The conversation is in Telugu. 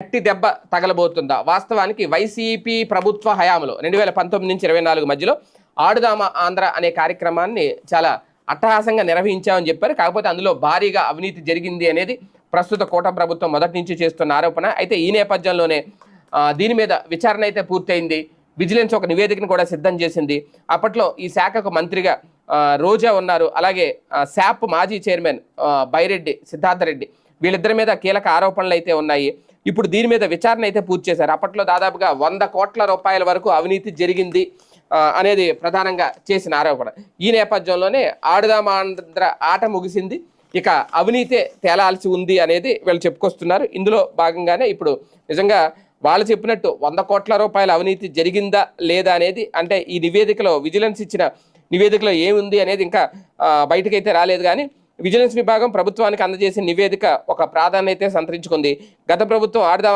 గట్టి దెబ్బ తగలబోతుందా? వాస్తవానికి వైసీపీ ప్రభుత్వ హయాంలో 2019 నుంచి 24 మధ్యలో ఆడుదామ ఆంధ్ర అనే కార్యక్రమాన్ని చాలా అట్టహాసంగా నిర్వహించామని చెప్పారు. కాకపోతే అందులో భారీగా అవినీతి జరిగింది అనేది ప్రస్తుత కూటమి ప్రభుత్వం మొదటి నుంచి చేస్తున్న ఆరోపణ. అయితే ఈ నేపథ్యంలోనే దీని మీద విచారణ అయితే పూర్తయింది. విజిలెన్స్ ఒక నివేదికను కూడా సిద్ధం చేసింది. అప్పట్లో ఈ శాఖకు మంత్రిగా రోజా ఉన్నారు. అలాగే శాప్ మాజీ చైర్మన్ బైరెడ్డి సిద్ధార్థరెడ్డి వీళ్ళిద్దరి మీద కీలక ఆరోపణలు అయితే ఉన్నాయి. ఇప్పుడు దీని మీద విచారణ అయితే పూర్తి చేశారు. అప్పట్లో దాదాపుగా 100 కోట్ల రూపాయల వరకు అవినీతి జరిగింది అనేది ప్రధానంగా చేసిన ఆరోపణ. ఈ నేపథ్యంలోనే ఆడుదామ ఆంధ్ర ఆట ముగిసింది, ఇక అవినీతే తేలాల్సి ఉంది అనేది వీళ్ళు చెప్పుకొస్తున్నారు. ఇందులో భాగంగానే ఇప్పుడు నిజంగా వాళ్ళు చెప్పినట్టు 100 కోట్ల రూపాయల అవినీతి జరిగిందా లేదా అనేది, అంటే ఈ నివేదికలో విజిలెన్స్ ఇచ్చిన నివేదికలో ఏముంది అనేది ఇంకా బయటకైతే రాలేదు. కానీ విజిలెన్స్ విభాగం ప్రభుత్వానికి అందజేసిన నివేదిక ఒక ప్రాధాన్యత సంతరించుకుంది. గత ప్రభుత్వం ఆడుదామ